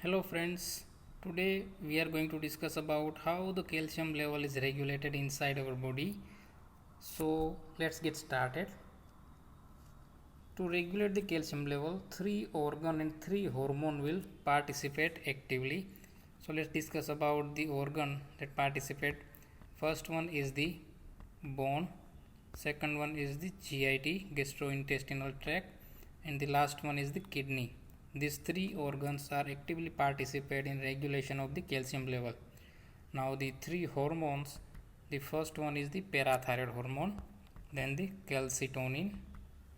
Hello friends, today we are going to discuss about how the calcium level is regulated inside our body. So let's get started. To regulate the calcium level, three organ and three hormone will participate actively. So let's discuss about the organ that participate. First one is the bone, second one is the GIT, gastrointestinal tract, and the last one is the kidney. These three organs are actively participate in regulation of the calcium level. Now the three hormones, the first one is the parathyroid hormone, then the calcitonin,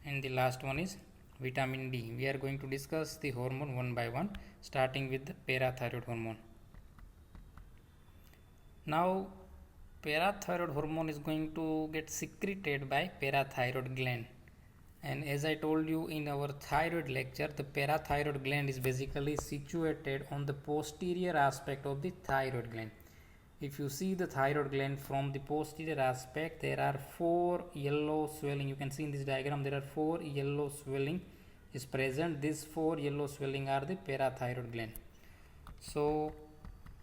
and the last one is vitamin D. We are going to discuss the hormone one by one, starting with the parathyroid hormone. Now parathyroid hormone is going to get secreted by parathyroid gland, and as I told you in our thyroid lecture, the parathyroid gland is basically situated on the posterior aspect of the thyroid gland. If you see the thyroid gland from the posterior aspect, there are four yellow swelling. You can see in this diagram there are four yellow swelling is present. These four yellow swelling are the parathyroid gland. So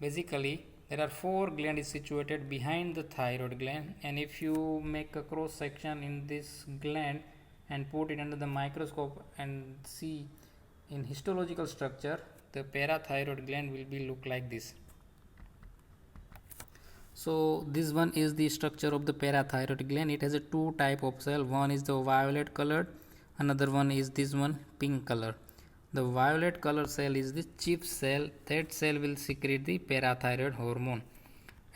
basically there are four glands situated behind the thyroid gland, and if you make a cross section in this gland and put it under the microscope and see in histological structure, the parathyroid gland will be look like this. So this one is the structure of the parathyroid gland. It has a two type of cell. One is the violet colored, another one is this one pink color. The violet color cell is the chief cell. That cell will secrete the parathyroid hormone.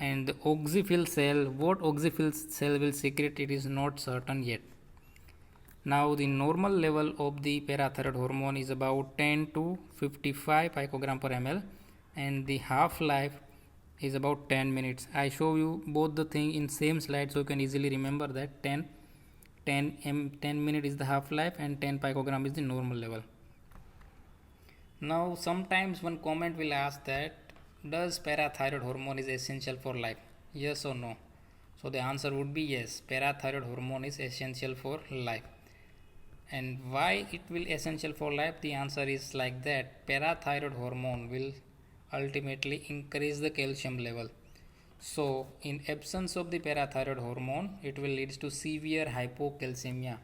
And the oxyphil cell, what oxyphil cell will secrete, it is not certain yet. Now the normal level of the parathyroid hormone is about 10 to 55 picogram per ml, and the half life is about 10 minutes. I show you both the thing in same slide so you can easily remember that 10 minute is the half life and 10 picogram is the normal level. Now sometimes one comment will ask that does parathyroid hormone is essential for life, yes or no? So the answer would be yes, parathyroid hormone is essential for life. And why it will essential for life? The answer is like that parathyroid hormone will ultimately increase the calcium level. So in absence of the parathyroid hormone, it will lead to severe hypocalcemia,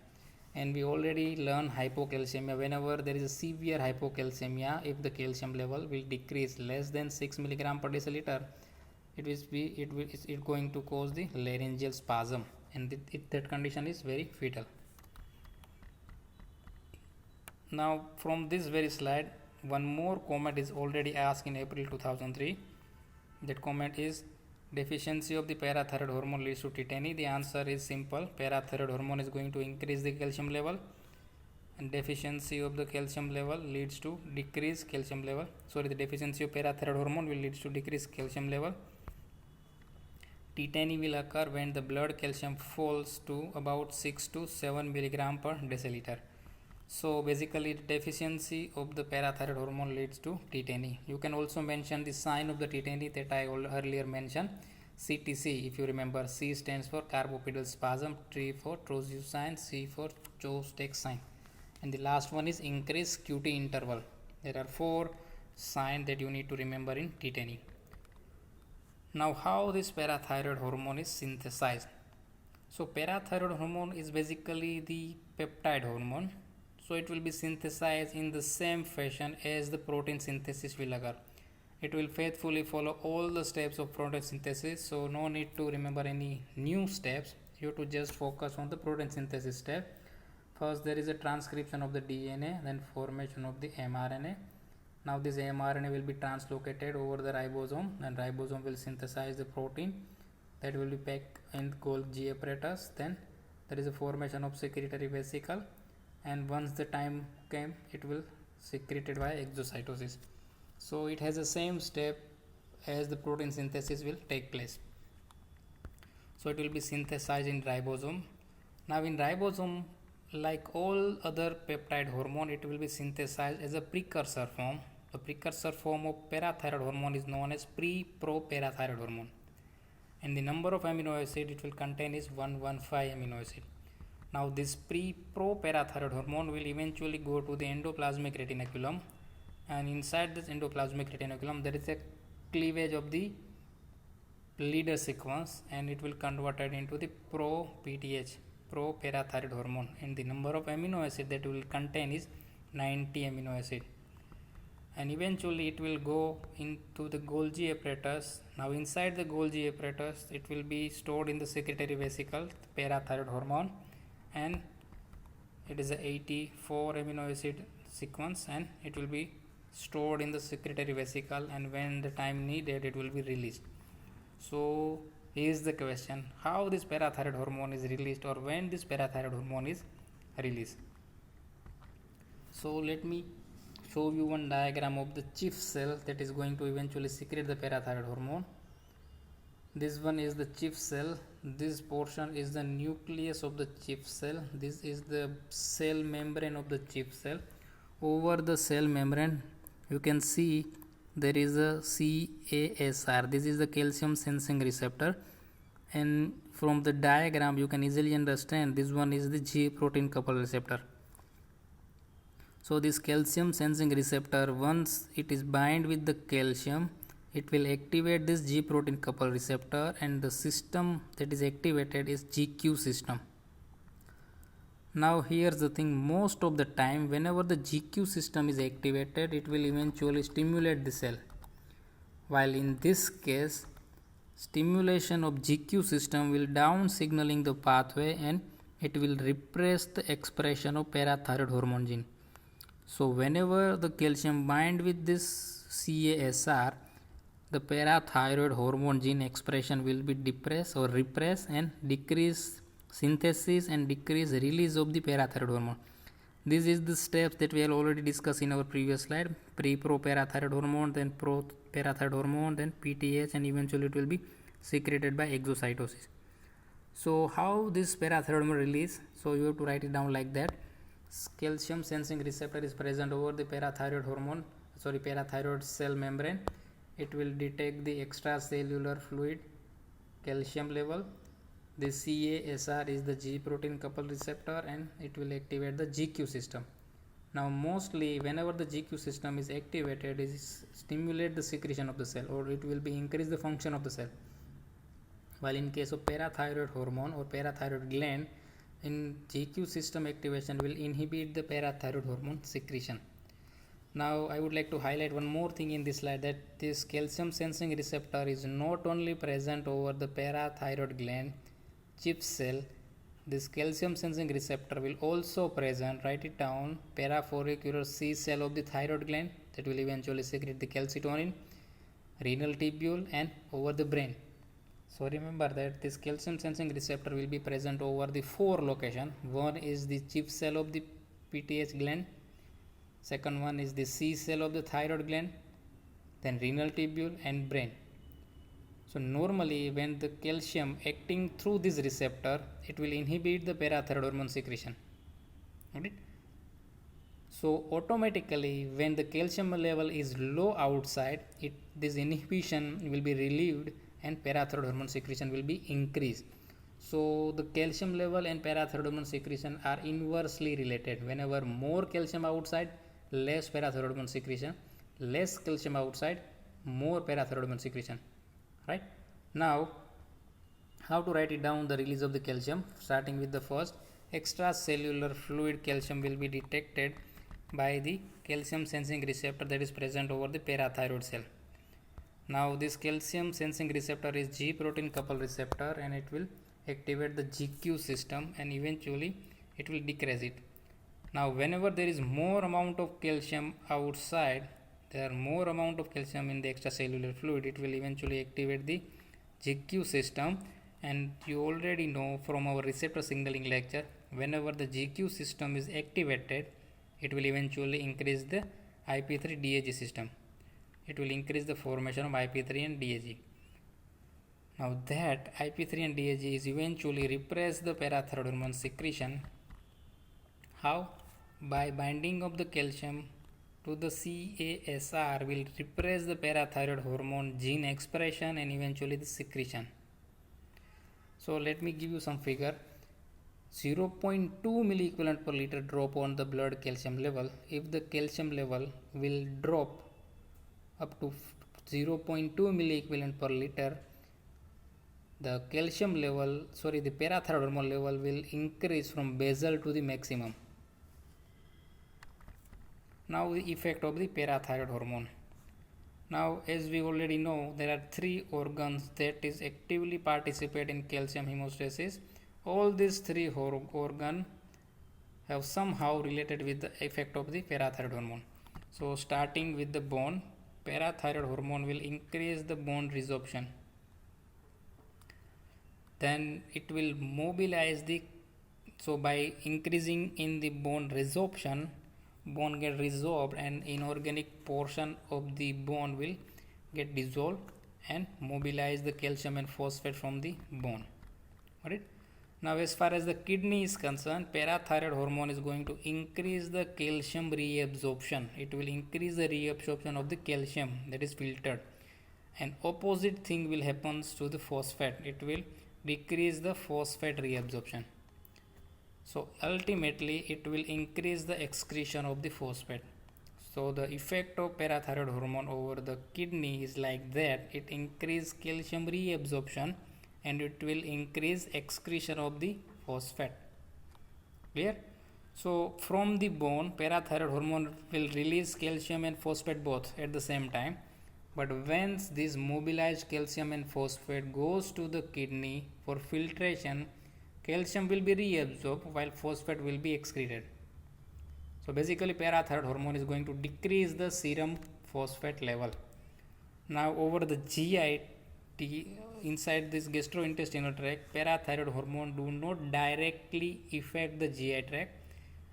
and we already learned hypocalcemia. Whenever there is a severe hypocalcemia, if the calcium level will decrease less than 6 milligram per deciliter, it going to cause the laryngeal spasm, and that condition is very fatal. Now from this very slide, one more comment is already asked in April 2003. That comment is deficiency of the parathyroid hormone leads to tetany. The answer is simple. Parathyroid hormone is going to increase the calcium level, and deficiency of the calcium level leads to decrease calcium level. The deficiency of parathyroid hormone will lead to decrease calcium level. Tetany will occur when the blood calcium falls to about 6 to 7 milligram per deciliter. So basically the deficiency of the parathyroid hormone leads to tetany. You can also mention the sign of the tetany that I earlier mentioned, CTC. If you remember, C stands for carbopedal spasm, T for Trousseau sign, C for Chostek sign, and the last one is increased QT interval. There are four signs that you need to remember in tetany. Now how this parathyroid hormone is synthesized? So parathyroid hormone is basically the peptide hormone. So it will be synthesized in the same fashion as the protein synthesis will occur. It will faithfully follow all the steps of protein synthesis, so no need to remember any new steps. You have to just focus on the protein synthesis step. First there is a transcription of the DNA, then formation of the mRNA. Now this mRNA will be translocated over the ribosome, and ribosome will synthesize the protein that will be packed in Golgi apparatus. Then there is a formation of secretory vesicle, and once the time came, it will secreted by exocytosis. So it has the same step as the protein synthesis will take place. So it will be synthesized in ribosome. Now in ribosome, like all other peptide hormone, it will be synthesized as a precursor form. The precursor form of parathyroid hormone is known as pre-pro-parathyroid hormone, and the number of amino acid it will contain is 115 amino acid. Now this pro-parathyroid hormone will eventually go to the endoplasmic reticulum, and inside this endoplasmic reticulum there is a cleavage of the leader sequence, and it will converted into the pro-PTH, pro-parathyroid hormone, and the number of amino acid that will contain is 90 amino acid, and eventually it will go into the Golgi apparatus. Now inside the Golgi apparatus it will be stored in the secretory vesicle, the parathyroid hormone, and it is a 84 amino acid sequence, and it will be stored in the secretory vesicle, and when the time needed it will be released. So here's the question, how this parathyroid hormone is released, or when this parathyroid hormone is released. So let me show you one diagram of the chief cell that is going to eventually secrete the parathyroid hormone. This one is the chief cell. This portion is the nucleus of the chief cell. This is the cell membrane of the chief cell. Over the cell membrane you can see there is a CASR. This is the calcium sensing receptor, and from the diagram you can easily understand this one is the G protein couple receptor. So this calcium sensing receptor, once it is bind with the calcium, it will activate this G protein couple receptor, and the system that is activated is GQ system. Now here's the thing, most of the time whenever the GQ system is activated it will eventually stimulate the cell, while in this case stimulation of GQ system will down signaling the pathway, and it will repress the expression of parathyroid hormone gene. So whenever the calcium bind with this CASR, the parathyroid hormone gene expression will be depressed or repressed, and decrease synthesis and decrease release of the parathyroid hormone. This is the steps that we have already discussed in our previous slide, pre-pro-parathyroid hormone, then pro-parathyroid hormone, then PTH, and eventually it will be secreted by exocytosis. So how this parathyroid hormone release? So you have to write it down like that. Calcium sensing receptor is present over the parathyroid cell membrane. It will detect the extracellular fluid calcium level. The CASR is the G protein couple receptor, and it will activate the GQ system. Now mostly whenever the GQ system is activated, it stimulate the secretion of the cell, or it will be increase the function of the cell. While in case of parathyroid hormone or parathyroid gland, in GQ system activation will inhibit the parathyroid hormone secretion. Now I would like to highlight one more thing in this slide, that this calcium sensing receptor is not only present over the parathyroid gland chief cell. This calcium sensing receptor will also present, write it down, parafollicular C cell of the thyroid gland that will eventually secrete the calcitonin, renal tubule, and over the brain. So remember that this calcium sensing receptor will be present over the 4 locations. One is the chief cell of the PTH gland, second one is the C cell of the thyroid gland, then renal tubule and brain. So normally when the calcium acting through this receptor, it will inhibit the parathyroid hormone secretion. Right? So automatically when the calcium level is low outside, this inhibition will be relieved and parathyroid hormone secretion will be increased. So the calcium level and parathyroid hormone secretion are inversely related. Whenever more calcium outside, less parathyroid hormone secretion, less calcium outside, more parathyroid hormone secretion. Right? Now how to write it down, the release of the calcium, starting with the first, extracellular fluid calcium will be detected by the calcium sensing receptor that is present over the parathyroid cell. Now this calcium sensing receptor is G protein couple receptor, and it will activate the GQ system, and eventually it will decrease it. Now whenever there is more amount of calcium outside, there are more amount of calcium in the extracellular fluid, it will eventually activate the GQ system. And you already know from our receptor signaling lecture, whenever the GQ system is activated, it will eventually increase the IP3 DAG system. It will increase the formation of IP3 and DAG. Now that IP3 and DAG is eventually repress the parathyroid hormone secretion. How? By binding of the calcium to the CASR will repress the parathyroid hormone gene expression and eventually the secretion. So let me give you some figure. 0.2 milliequivalent per liter drop on the blood calcium level. If the calcium level will drop up to 0.2 milliequivalent per liter, the parathyroid hormone level will increase from basal to the maximum. Now the effect of the parathyroid hormone. Now, as we already know, there are three organs that is actively participate in calcium homeostasis. All these three organs have somehow related with the effect of the parathyroid hormone. So, starting with the bone, parathyroid hormone will increase the bone resorption. Then it will mobilize by increasing in the bone resorption, bone get resorbed and inorganic portion of the bone will get dissolved and mobilize the calcium and phosphate from the bone. Alright. Now as far as the kidney is concerned, parathyroid hormone is going to increase the calcium reabsorption. It will increase the reabsorption of the calcium that is filtered. And opposite thing will happen to the phosphate. It will decrease the phosphate reabsorption. So ultimately it will increase the excretion of the phosphate. So the effect of parathyroid hormone over the kidney is like that. It increases calcium reabsorption and it will increase excretion of the phosphate. Clear? So from the bone, parathyroid hormone will release calcium and phosphate both at the same time. But once this mobilized calcium and phosphate goes to the kidney for filtration, calcium will be reabsorbed while phosphate will be excreted. So basically parathyroid hormone is going to decrease the serum phosphate level. Now over the GI, inside this gastrointestinal tract, parathyroid hormone do not directly affect the GI tract.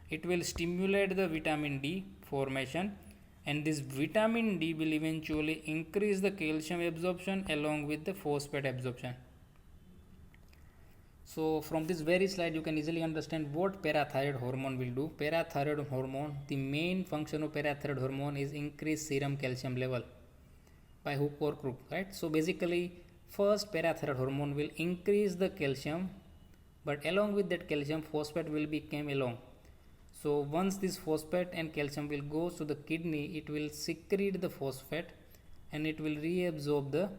It will stimulate the vitamin D formation, and this vitamin D will eventually increase the calcium absorption along with the phosphate absorption. So from this very slide you can easily understand what parathyroid hormone will do. Parathyroid hormone, the main function of parathyroid hormone is increase serum calcium level by hook or crook, right? So basically first parathyroid hormone will increase the calcium, but along with that calcium phosphate will become along. So once this phosphate and calcium will go to the kidney, it will secrete the phosphate and it will reabsorb the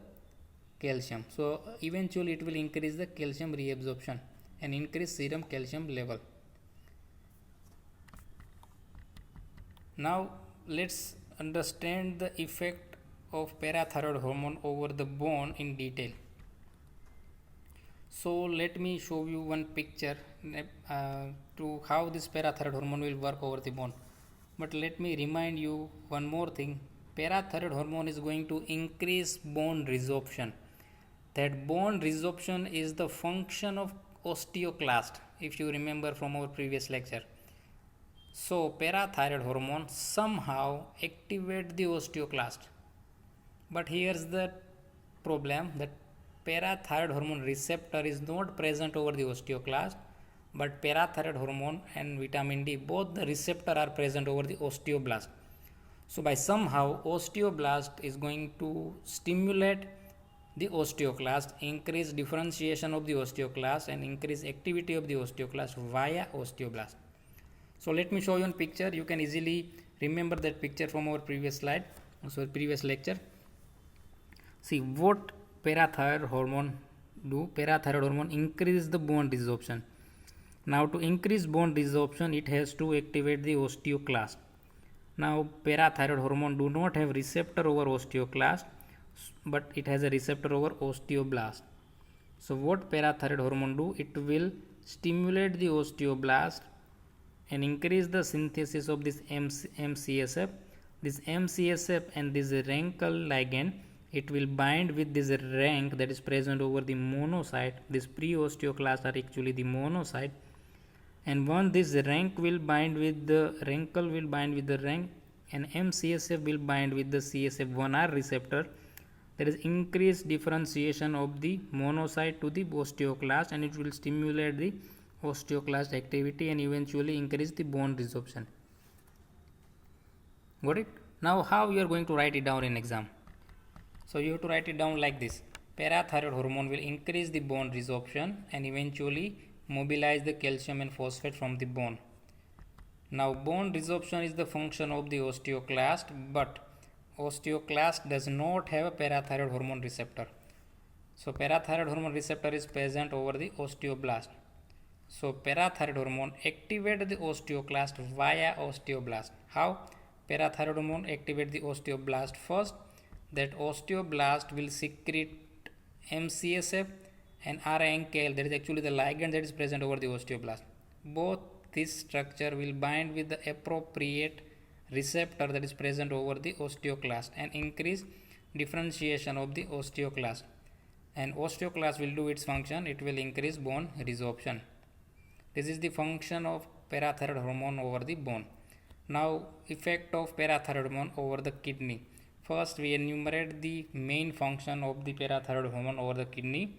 calcium. So eventually it will increase the calcium reabsorption and increase serum calcium level. Now let's understand the effect of parathyroid hormone over the bone in detail. So let me show you one picture to how this parathyroid hormone will work over the bone. But let me remind you one more thing. Parathyroid hormone is going to increase bone resorption. That bone resorption is the function of osteoclast, if you remember from our previous lecture. So parathyroid hormone somehow activate the osteoclast. But here's the problem, that parathyroid hormone receptor is not present over the osteoclast, but parathyroid hormone and vitamin D, both the receptor are present over the osteoblast. So by somehow osteoblast is going to stimulate the osteoclast, increase differentiation of the osteoclast and increase activity of the osteoclast via osteoblast. So let me show you one picture. You can easily remember that picture from our previous slide, so previous lecture. See what parathyroid hormone do. Parathyroid hormone increase the bone resorption. Now to increase bone resorption, it has to activate the osteoclast. Now parathyroid hormone do not have receptor over osteoclast, but it has a receptor over osteoblast. So what parathyroid hormone do? It will stimulate the osteoblast and increase the synthesis of this MCSF. This MCSF and this Rankel ligand, it will bind with this rank that is present over the monocyte. This pre-osteoclast are actually the monocyte, and once this rank will bind with the Rankel will bind with the rank, and MCSF will bind with the CSF1R receptor. There is increased differentiation of the monocyte to the osteoclast, and it will stimulate the osteoclast activity and eventually increase the bone resorption. Got it? Now how you are going to write it down in exam? So you have to write it down like this. Parathyroid hormone will increase the bone resorption and eventually mobilize the calcium and phosphate from the bone. Now bone resorption is the function of the osteoclast, but osteoclast does not have a parathyroid hormone receptor. So parathyroid hormone receptor is present over the osteoblast. So parathyroid hormone activates the osteoclast via osteoblast. How? Parathyroid hormone activates the osteoblast first. That osteoblast will secrete MCSF and RNKL, that is actually the ligand that is present over the osteoblast. Both this structure will bind with the appropriate receptor that is present over the osteoclast and increase differentiation of the osteoclast. And osteoclast will do its function, it will increase bone resorption. This is the function of parathyroid hormone over the bone. Now effect of parathyroid hormone over the kidney. First we enumerate the main function of the parathyroid hormone over the kidney.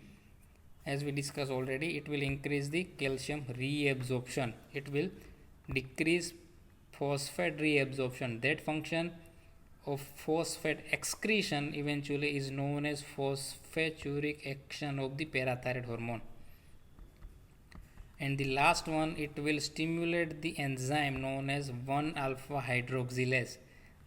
As we discussed already, it will increase the calcium reabsorption. It will decrease phosphate reabsorption. That function of phosphate excretion eventually is known as phosphaturic action of the parathyroid hormone. And the last one, it will stimulate the enzyme known as 1-alpha hydroxylase.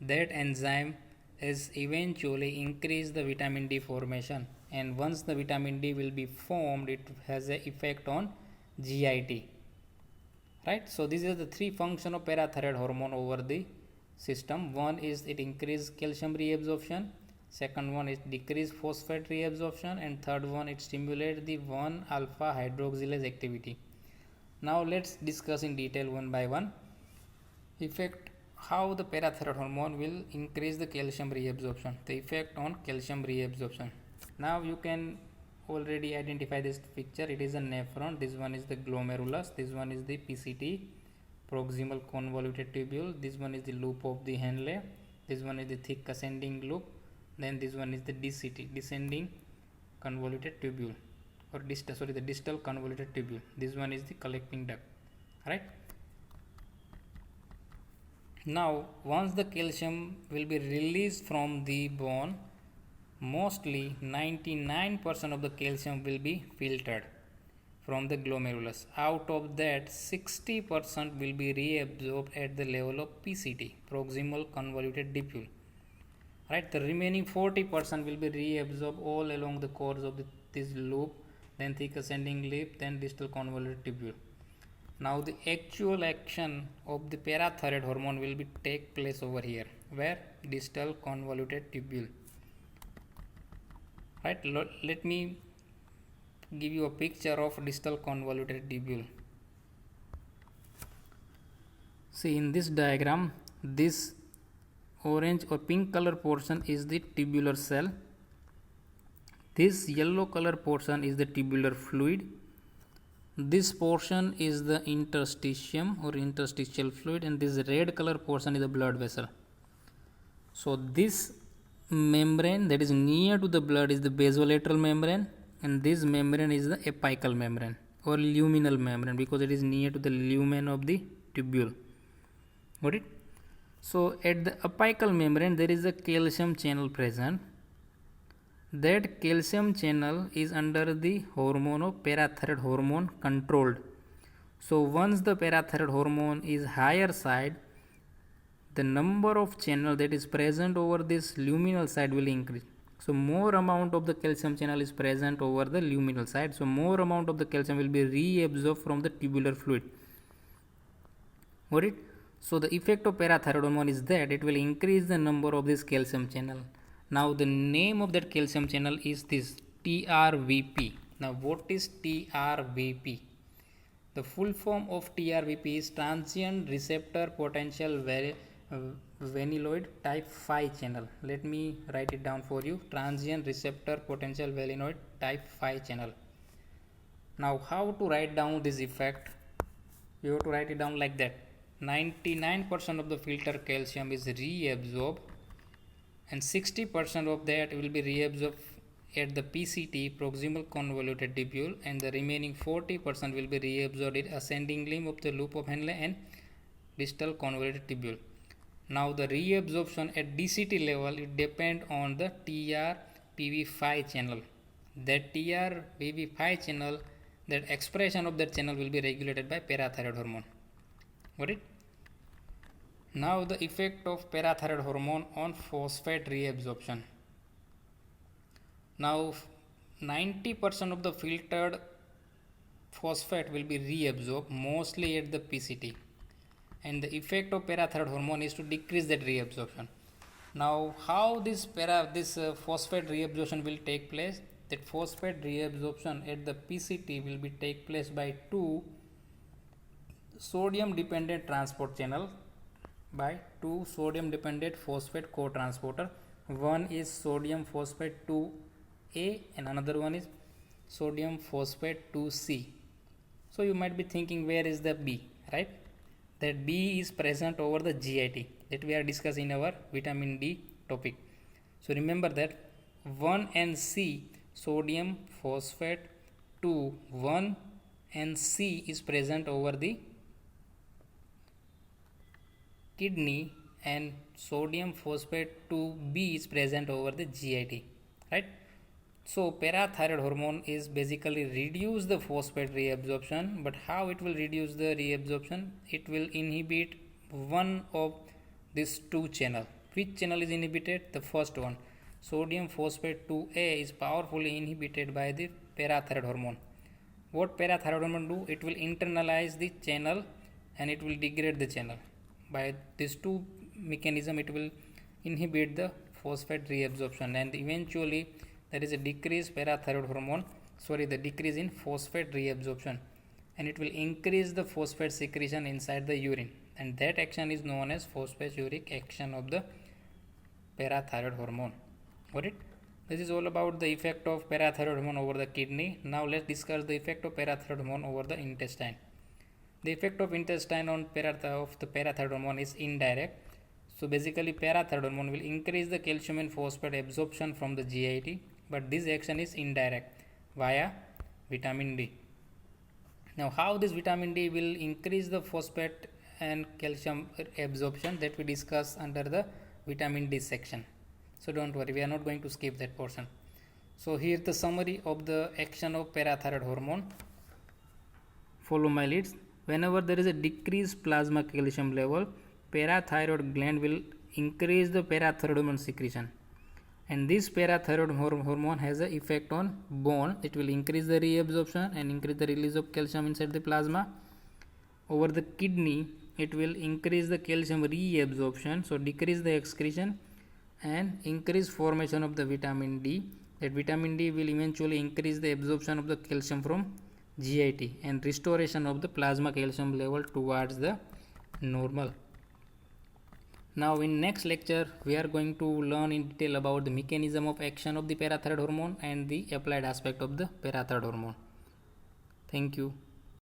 That enzyme is eventually increase the vitamin D formation, and once the vitamin D will be formed, it has an effect on GIT. Right? So these are the three functions of parathyroid hormone over the system. One is it increase calcium reabsorption, second one is decrease phosphate reabsorption, and third one it stimulate the 1-alpha hydroxylase activity. Now let's discuss in detail one by one. Effect how the parathyroid hormone will increase the calcium reabsorption. The effect on calcium reabsorption. Now you can already identify this picture. It is a nephron. This one is the glomerulus. This one is the PCT, proximal convoluted tubule. This one is the loop of the Henle. This one is the thick ascending loop. Then this one is the DCT, descending convoluted tubule, or the distal convoluted tubule. This one is the collecting duct. Right? Now once the calcium will be released from the bone, mostly 99% of the calcium will be filtered from the glomerulus. Out of that, 60% will be reabsorbed at the level of PCT, proximal convoluted tubule. Right? The remaining 40% will be reabsorbed all along the course of this loop, then thick ascending loop, then distal convoluted tubule. Now the actual action of the parathyroid hormone will be take place over here, where distal convoluted tubule. Right? Let me give you a picture of distal convoluted tubule. See, in this diagram, this orange or pink color portion is the tubular cell. This yellow color portion is the tubular fluid. This portion is the interstitium or interstitial fluid, and this red color portion is the blood vessel. So this membrane that is near to the blood is the basolateral membrane, and this membrane is the apical membrane or luminal membrane, because it is near to the lumen of the tubule. Got it? So at the apical membrane there is a calcium channel present. That calcium channel is under the hormone of parathyroid hormone controlled. So once the parathyroid hormone is higher side, the number of channel that is present over this luminal side will increase. So more amount of the calcium channel is present over the luminal side, so more amount of the calcium will be reabsorbed from the tubular fluid. Got it? So the effect of parathyroid hormone is that it will increase the number of this calcium channel. Now the name of that calcium channel is this TRVP. Now what is TRVP? The full form of TRVP is transient receptor potential vanilloid type 5 channel. Let me write it down for you. Transient receptor potential vanilloid type 5 channel. Now how to write down this effect? You have to write it down like that. 99% of the filter calcium is reabsorbed, and 60% of that will be reabsorbed at the PCT, proximal convoluted tubule, and the remaining 40% will be reabsorbed in ascending limb of the loop of Henle and distal convoluted tubule. Now the reabsorption at DCT level, it depends on the TRPV5 channel. That TRPV5 channel that expression of that channel will be regulated by parathyroid hormone. Got it? Now the effect of parathyroid hormone on phosphate reabsorption. Now 90% of the filtered phosphate will be reabsorbed mostly at the PCT, and the effect of parathyroid hormone is to decrease that reabsorption. Now how this phosphate reabsorption will take place? That phosphate reabsorption at the PCT will be take place by two sodium dependent transport channel, by two sodium dependent phosphate co-transporter. One is sodium phosphate 2A and another one is sodium phosphate 2C. So you might be thinking, where is the B, right? That B is present over the GIT that we are discussing in our vitamin D topic. So remember that 1 and C, sodium phosphate 2, 1 and C is present over the kidney, and sodium phosphate 2B is present over the GIT, right? So parathyroid hormone is basically reduce the phosphate reabsorption, but how it will reduce the reabsorption? It will inhibit one of these two channel. Which channel is inhibited? The first one, sodium phosphate 2A, is powerfully inhibited by the parathyroid hormone. What parathyroid hormone do? It will internalize the channel and it will degrade the channel. By these two mechanism, it will inhibit the phosphate reabsorption, and eventually there is a decrease parathyroid hormone, the decrease in phosphate reabsorption, and it will increase the phosphate secretion inside the urine, and that action is known as phosphatiuric action of the parathyroid hormone. Got it? This is all about the effect of parathyroid hormone over the kidney. Now let's discuss the effect of parathyroid hormone over the intestine. The effect of intestine on the parathyroid hormone is indirect. So basically parathyroid hormone will increase the calcium and phosphate absorption from the GIT, but this action is indirect via vitamin D. Now how this vitamin D will increase the phosphate and calcium absorption, that we discuss under the vitamin D section. So don't worry, we are not going to skip that portion. So here the summary of the action of parathyroid hormone. Follow my leads. Whenever there is a decreased plasma calcium level, parathyroid gland will increase the parathyroid hormone secretion, and this parathyroid hormone has an effect on bone. It will increase the reabsorption and increase the release of calcium inside the plasma. Over the kidney, it will increase the calcium reabsorption, so decrease the excretion and increase formation of the vitamin D. That vitamin D will eventually increase the absorption of the calcium from GIT and restoration of the plasma calcium level towards the normal. Now in next lecture we are going to learn in detail about the mechanism of action of the parathyroid hormone and the applied aspect of the parathyroid hormone. Thank you.